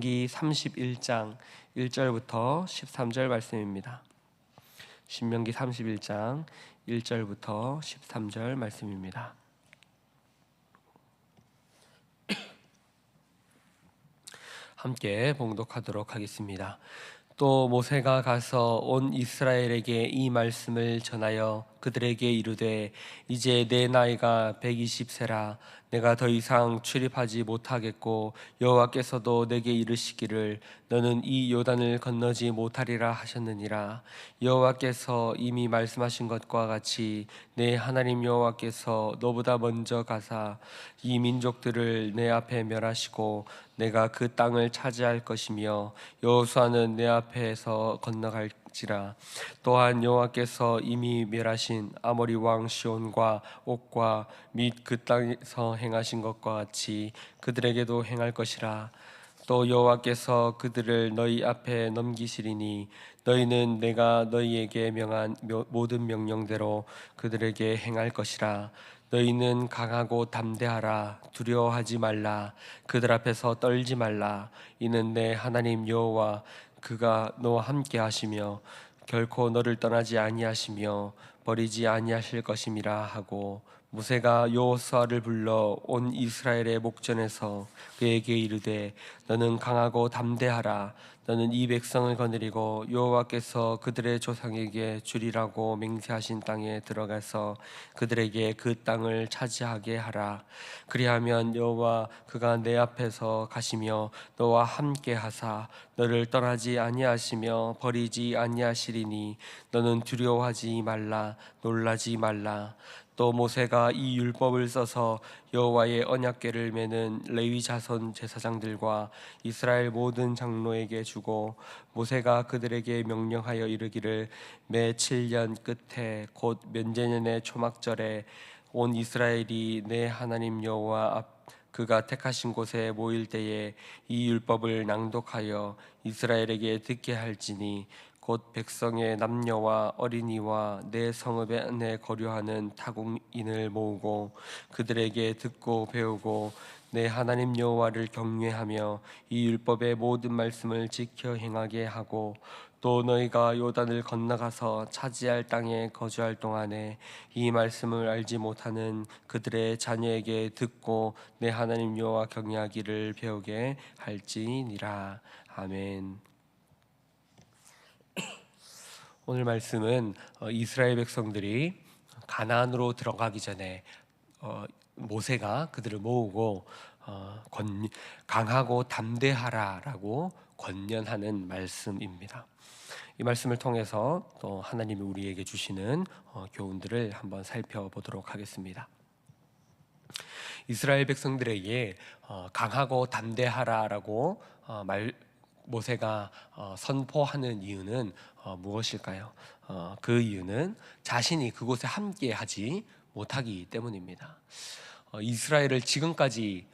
신명기 31장 1절부터 13절 말씀입니다. 신명기 31장 1절부터 13절 말씀입니다. 함께 봉독하도록 하겠습니다. 또 모세가 가서 온 이스라엘에게 이 말씀을 전하여 그들에게 이르되 이제 내 나이가 120세라 내가 더 이상 출입하지 못하겠고 여호와께서도 내게 이르시기를 너는 이 요단을 건너지 못하리라 하셨느니라. 여호와께서 이미 말씀하신 것과 같이 내 하나님 여호와께서 너보다 먼저 가사 이 민족들을 내 앞에 멸하시고 내가 그 땅을 차지할 것이며 여호수아는 내 앞에서 건너갈지라. 또한 여호와께서 이미 멸하신 아모리 왕 시온과 옥과 및 그 땅에서 행하신 것과 같이 그들에게도 행할 것이라. 또 여호와께서 그들을 너희 앞에 넘기시리니 너희는 내가 너희에게 명한 모든 명령대로 그들에게 행할 것이라. 너희는 강하고 담대하라. 두려워하지 말라. 그들 앞에서 떨지 말라. 이는 내 하나님 여호와 그가 너와 함께 하시며 결코 너를 떠나지 아니하시며 버리지 아니하실 것임이라 하고, 모세가 여호수아를 불러 온 이스라엘의 목전에서 그에게 이르되 너는 강하고 담대하라. 너는 이 백성을 거느리고 여호와께서 그들의 조상에게 주리라고 맹세하신 땅에 들어가서 그들에게 그 땅을 차지하게 하라. 그리하면 여호와 그가 내 앞에서 가시며 너와 함께 하사 너를 떠나지 아니하시며 버리지 아니하시리니 너는 두려워하지 말라. 놀라지 말라. 또 모세가 이 율법을 써서 여호와의 언약궤를 메는 레위 자손 제사장들과 이스라엘 모든 장로에게 주고, 모세가 그들에게 명령하여 이르기를 매 7년 끝에 곧 면제년의 초막절에 온 이스라엘이 내 하나님 여호와 앞 그가 택하신 곳에 모일 때에 이 율법을 낭독하여 이스라엘에게 듣게 할지니, 곧 백성의 남녀와 어린이와 내 성읍 안에 거류하는 타국인을 모으고 그들에게 듣고 배우고 내 하나님 여호와를 경외하며 이 율법의 모든 말씀을 지켜 행하게 하고, 또 너희가 요단을 건너가서 차지할 땅에 거주할 동안에 이 말씀을 알지 못하는 그들의 자녀에게 듣고 내 하나님 여호와 경외하기를 배우게 할지니라. 아멘. 오늘 말씀은 이스라엘 백성들이 가나안으로 들어가기 전에 모세가 그들을 모으고 강하고 담대하라라고 권면하는 말씀입니다. 이 말씀을 통해서 또 하나님이 우리에게 주시는 교훈들을 한번 살펴보도록 하겠습니다. 이스라엘 백성들에게 강하고 담대하라라고 모세가 선포하는 이유는 무엇일까요? 그 이유는 자신이 그곳에 함께하지 못하기 때문입니다. 이스라엘을 지금까지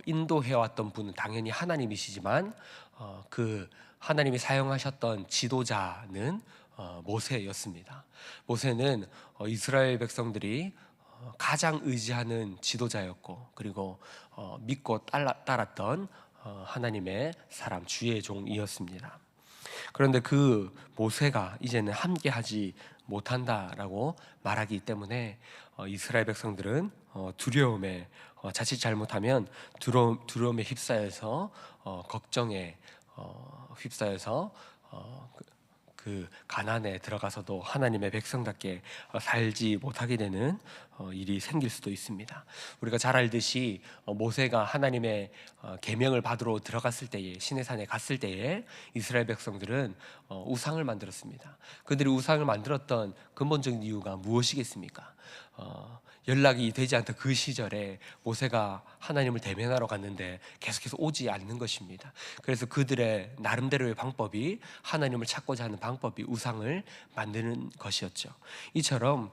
인도해왔던 분은 당연히 하나님이시지만 그 하나님이 사용하셨던 지도자는 모세였습니다. 모세는 이스라엘 백성들이 가장 의지하는 지도자였고, 그리고 믿고 따랐던 하나님의 사람, 주의 종이었습니다. 그런데 그 모세가 이제는 함께하지 못한다라고 말하기 때문에 이스라엘 백성들은 두려움에 자칫 잘못하면 두려움에 휩싸여서 걱정에 휩싸여서 그 가나안에 들어가서도 하나님의 백성답게 살지 못하게 되는 일이 생길 수도 있습니다. 우리가 잘 알듯이 모세가 하나님의 계명을 받으러 들어갔을 때에, 시내산에 갔을 때에 이스라엘 백성들은 우상을 만들었습니다. 그들이 우상을 만들었던 근본적인 이유가 무엇이겠습니까? 연락이 되지 않던 그 시절에 모세가 하나님을 대면하러 갔는데 계속해서 오지 않는 것입니다. 그래서 그들의 나름대로의 방법이, 하나님을 찾고자 하는 방법이 우상을 만드는 것이었죠. 이처럼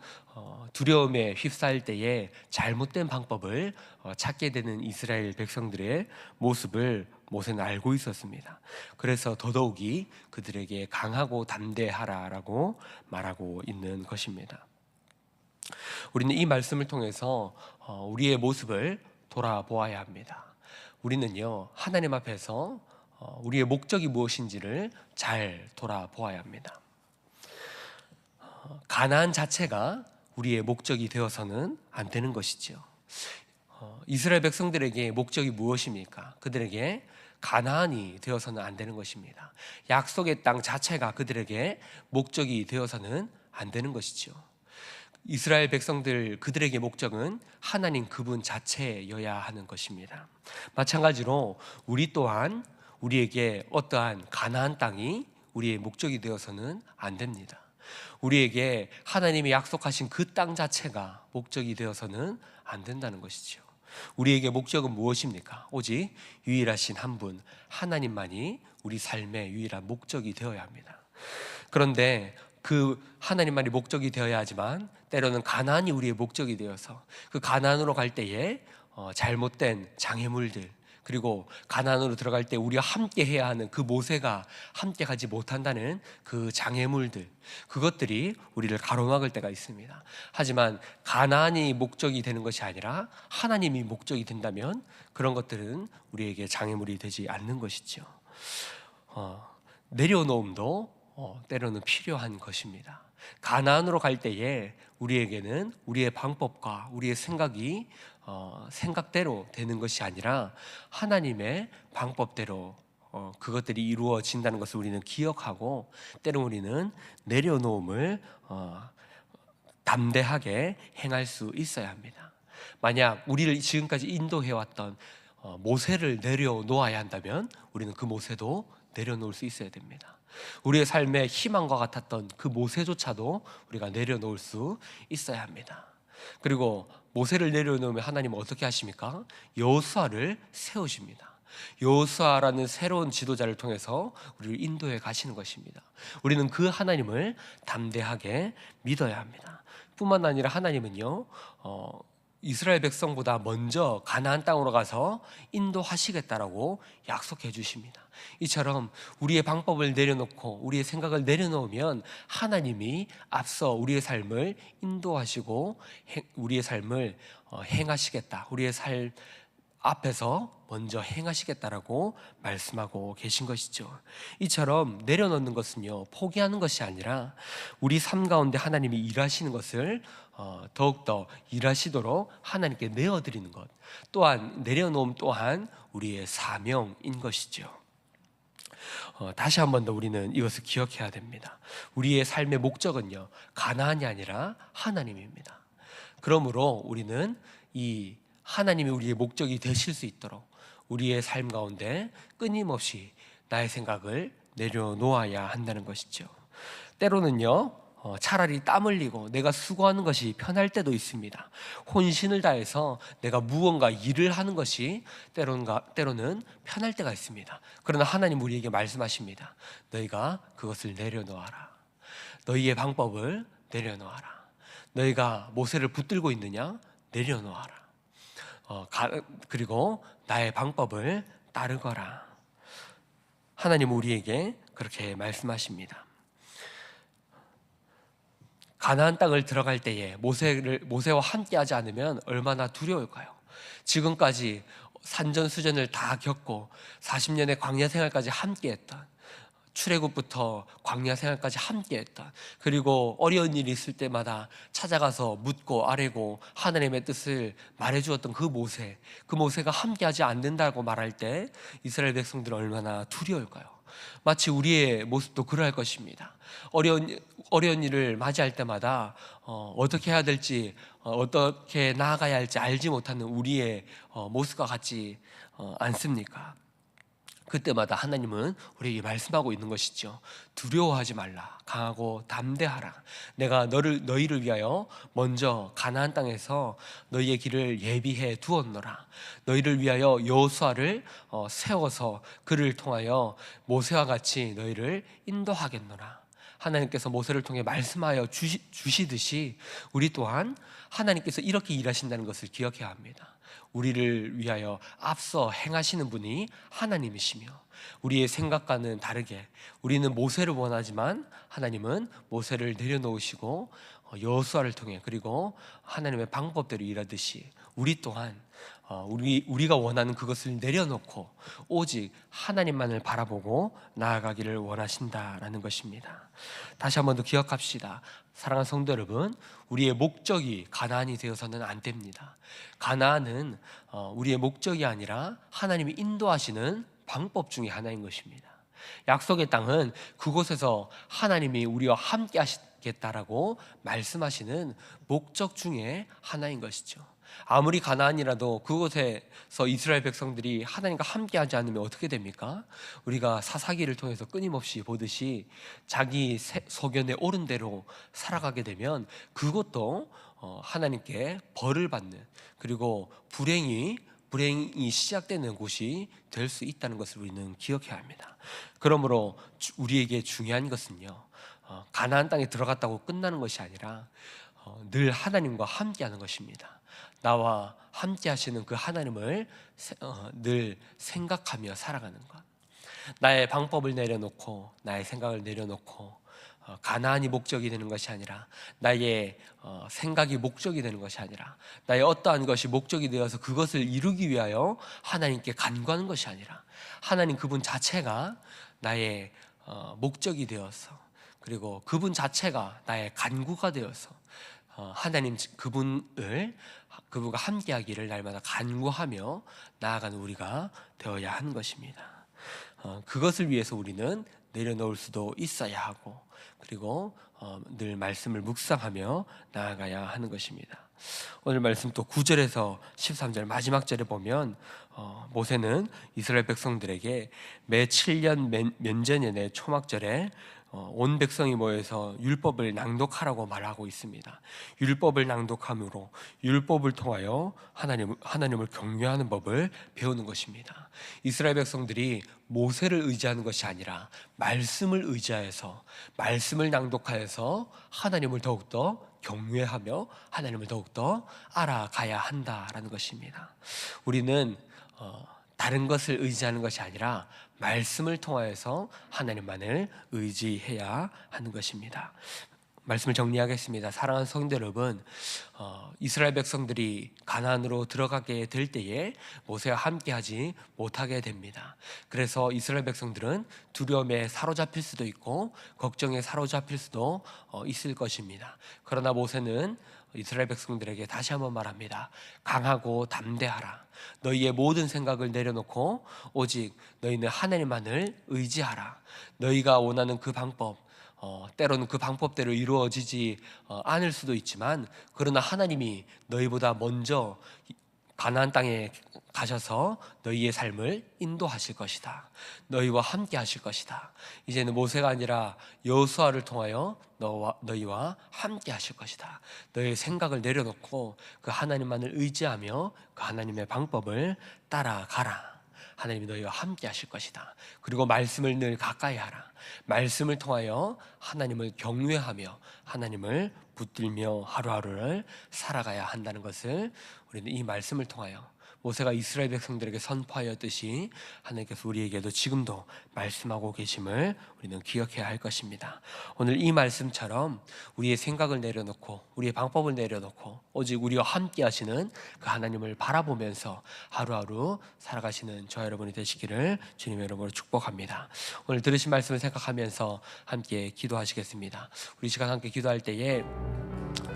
두려움에 휩싸일 때에 잘못된 방법을 찾게 되는 이스라엘 백성들의 모습을 모세는 알고 있었습니다. 그래서 더더욱이 그들에게 강하고 담대하라라고 말하고 있는 것입니다. 우리는 이 말씀을 통해서 우리의 모습을 돌아보아야 합니다. 우리는요, 하나님 앞에서 우리의 목적이 무엇인지를 잘 돌아보아야 합니다. 가나안 자체가 우리의 목적이 되어서는 안 되는 것이죠. 이스라엘 백성들에게 목적이 무엇입니까? 그들에게 가나안이 되어서는 안 되는 것입니다. 약속의 땅 자체가 그들에게 목적이 되어서는 안 되는 것이죠. 이스라엘 백성들 그들에게 목적은 하나님 그분 자체여야 하는 것입니다. 마찬가지로 우리 또한 우리에게 어떠한 가나안 땅이 우리의 목적이 되어서는 안 됩니다. 우리에게 하나님이 약속하신 그 땅 자체가 목적이 되어서는 안 된다는 것이죠. 우리에게 목적은 무엇입니까? 오직 유일하신 한 분 하나님만이 우리 삶의 유일한 목적이 되어야 합니다. 그런데 그 하나님만이 목적이 되어야 하지만 때로는 가나안이 우리의 목적이 되어서 그 가나안으로 갈 때에 잘못된 장애물들, 그리고 가나안으로 들어갈 때 우리가 함께 해야 하는 그 모세가 함께 가지 못한다는 그 장애물들, 그것들이 우리를 가로막을 때가 있습니다. 하지만 가나안이 목적이 되는 것이 아니라 하나님이 목적이 된다면 그런 것들은 우리에게 장애물이 되지 않는 것이죠. 내려놓음도 때로는 필요한 것입니다. 가나안으로 갈 때에 우리에게는 우리의 방법과 우리의 생각이 생각대로 되는 것이 아니라 하나님의 방법대로 그것들이 이루어진다는 것을 우리는 기억하고, 때로 우리는 내려놓음을 담대하게 행할 수 있어야 합니다. 만약 우리를 지금까지 인도해왔던 모세를 내려놓아야 한다면 우리는 그 모세도 내려놓을 수 있어야 됩니다. 우리의 삶의 희망과 같았던 그 모세조차도 우리가 내려놓을 수 있어야 합니다. 그리고 모세를 내려놓으면 하나님은 어떻게 하십니까? 여호수아를 세우십니다. 여호수아라는 새로운 지도자를 통해서 우리를 인도해 가시는 것입니다. 우리는 그 하나님을 담대하게 믿어야 합니다. 뿐만 아니라 하나님은요, 이스라엘 백성보다 먼저 가나안 땅으로 가서 인도하시겠다라고 약속해 주십니다. 이처럼 우리의 방법을 내려놓고 우리의 생각을 내려놓으면 하나님이 앞서 우리의 삶을 인도하시고 우리의 삶을 행하시겠다, 우리의 삶 앞에서 먼저 행하시겠다라고 말씀하고 계신 것이죠. 이처럼 내려놓는 것은요, 포기하는 것이 아니라 우리 삶 가운데 하나님이 일하시는 것을 더욱더 일하시도록 하나님께 내어드리는 것, 또한 내려놓음 또한 우리의 사명인 것이죠. 다시 한 번 더 우리는 이것을 기억해야 됩니다. 우리의 삶의 목적은요, 가나안이 아니라 하나님입니다. 그러므로 우리는 이 하나님이 우리의 목적이 되실 수 있도록 우리의 삶 가운데 끊임없이 나의 생각을 내려놓아야 한다는 것이죠. 때로는요, 차라리 땀 흘리고 내가 수고하는 것이 편할 때도 있습니다. 혼신을 다해서 내가 무언가 일을 하는 것이 때로는 편할 때가 있습니다. 그러나 하나님 우리에게 말씀하십니다. 너희가 그것을 내려놓아라. 너희의 방법을 내려놓아라. 너희가 모세를 붙들고 있느냐? 내려놓아라. 그리고 나의 방법을 따르거라. 하나님 우리에게 그렇게 말씀하십니다. 가나안 땅을 들어갈 때에 모세와 함께하지 않으면 얼마나 두려울까요? 지금까지 산전수전을 다 겪고 40년의 광야 생활까지 함께했던, 출애굽부터 광야 생활까지 함께했던, 그리고 어려운 일이 있을 때마다 찾아가서 묻고 아뢰고 하나님의 뜻을 말해주었던 그 모세가 함께하지 않는다고 말할 때 이스라엘 백성들은 얼마나 두려울까요? 마치 우리의 모습도 그러할 것입니다. 어려운 일을 맞이할 때마다 어떻게 해야 될지, 어떻게 나아가야 할지 알지 못하는 우리의 모습과 같지 않습니까? 그때마다 하나님은 우리에게 말씀하고 있는 것이죠. 두려워하지 말라. 강하고 담대하라. 내가 너희를 위하여 먼저 가나안 땅에서 너희의 길을 예비해 두었노라. 너희를 위하여 여호수아를 세워서 그를 통하여 모세와 같이 너희를 인도하겠노라. 하나님께서 모세를 통해 말씀하여 주시듯이 우리 또한 하나님께서 이렇게 일하신다는 것을 기억해야 합니다. 우리를 위하여 앞서 행하시는 분이 하나님이시며, 우리의 생각과는 다르게 우리는 모세를 원하지만 하나님은 모세를 내려놓으시고 여호수아를 통해 그리고 하나님의 방법대로 일하듯이 우리 또한 우리가 원하는 그것을 내려놓고 오직 하나님만을 바라보고 나아가기를 원하신다라는 것입니다. 다시 한 번 더 기억합시다. 사랑하는 성도 여러분, 우리의 목적이 가나안이 되어서는 안 됩니다. 가나안은 우리의 목적이 아니라 하나님이 인도하시는 방법 중에 하나인 것입니다. 약속의 땅은 그곳에서 하나님이 우리와 함께 하시겠다라고 말씀하시는 목적 중에 하나인 것이죠. 아무리 가나안이라도 그곳에서 이스라엘 백성들이 하나님과 함께하지 않으면 어떻게 됩니까? 우리가 사사기를 통해서 끊임없이 보듯이 자기 소견에 옳은 대로 살아가게 되면 그것도 하나님께 벌을 받는, 그리고 불행이 시작되는 곳이 될 수 있다는 것을 우리는 기억해야 합니다. 그러므로 우리에게 중요한 것은요, 가나안 땅에 들어갔다고 끝나는 것이 아니라 늘 하나님과 함께하는 것입니다. 나와 함께 하시는 그 하나님을 늘 생각하며 살아가는 것. 나의 방법을 내려놓고 나의 생각을 내려놓고 가나안이 목적이 되는 것이 아니라, 나의 생각이 목적이 되는 것이 아니라, 나의 어떠한 것이 목적이 되어서 그것을 이루기 위하여 하나님께 간구하는 것이 아니라, 하나님 그분 자체가 나의 목적이 되어서, 그리고 그분 자체가 나의 간구가 되어서 하나님 그분과 함께하기를 날마다 간구하며 나아가는 우리가 되어야 하는 것입니다. 그것을 위해서 우리는 내려놓을 수도 있어야 하고, 그리고 늘 말씀을 묵상하며 나아가야 하는 것입니다. 오늘 말씀 또 9절에서 13절 마지막 절에 보면 모세는 이스라엘 백성들에게 매 7년 면전년의 초막절에 온 백성이 모여서 율법을 낭독하라고 말하고 있습니다. 율법을 낭독함으로 율법을 통하여 하나님을 경외하는 법을 배우는 것입니다. 이스라엘 백성들이 모세를 의지하는 것이 아니라 말씀을 의지해서, 말씀을 낭독하여서 하나님을 더욱더 경외하며 하나님을 더욱더 알아가야 한다라는 것입니다. 우리는 다른 것을 의지하는 것이 아니라 말씀을 통하여서 하나님만을 의지해야 하는 것입니다. 말씀을 정리하겠습니다. 사랑하는 성도 여러분, 이스라엘 백성들이 가나안으로 들어가게 될 때에 모세와 함께하지 못하게 됩니다. 그래서 이스라엘 백성들은 두려움에 사로잡힐 수도 있고 걱정에 사로잡힐 수도 있을 것입니다. 그러나 모세는 이스라엘 백성들에게 다시 한번 말합니다. 강하고 담대하라. 너희의 모든 생각을 내려놓고 오직 너희는 하나님만을 의지하라. 너희가 원하는 그 방법, 때로는 그 방법대로 이루어지지 않을 수도 있지만, 그러나 하나님이 너희보다 먼저 가나안 땅에 가셔서 너희의 삶을 인도하실 것이다. 너희와 함께 하실 것이다. 이제는 모세가 아니라 여호수아를 통하여 너희와 함께 하실 것이다. 너희의 생각을 내려놓고 그 하나님만을 의지하며 그 하나님의 방법을 따라가라. 하나님이 너희와 함께 하실 것이다. 그리고 말씀을 늘 가까이 하라. 말씀을 통하여 하나님을 경외하며 하나님을 붙들며 하루하루를 살아가야 한다는 것을 우리는 이 말씀을 통하여 모세가 이스라엘 백성들에게 선포하였듯이 하나님께서 우리에게도 지금도 말씀하고 계심을 우리는 기억해야 할 것입니다. 오늘 이 말씀처럼 우리의 생각을 내려놓고 우리의 방법을 내려놓고 오직 우리와 함께 하시는 그 하나님을 바라보면서 하루하루 살아가시는 저와 여러분이 되시기를 주님의 이름으로 축복합니다. 오늘 들으신 말씀을 생각하면서 함께 기도하시겠습니다. 우리 시간 함께 기도할 때에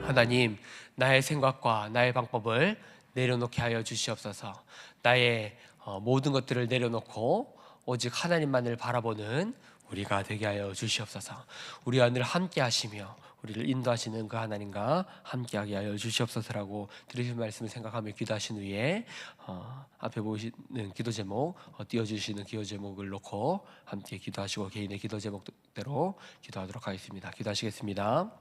하나님, 나의 생각과 나의 방법을 내려놓게 하여 주시옵소서. 나의 모든 것들을 내려놓고 오직 하나님만을 바라보는 우리가 되게 하여 주시옵소서. 우리와 늘 함께 하시며 우리를 인도하시는 그 하나님과 함께하게 하여 주시옵소서라고 들으신 말씀을 생각하며 기도하신 후에 앞에 보시는 기도 제목, 띄워주시는 기도 제목을 놓고 함께 기도하시고 개인의 기도 제목대로 기도하도록 하겠습니다. 기도하시겠습니다.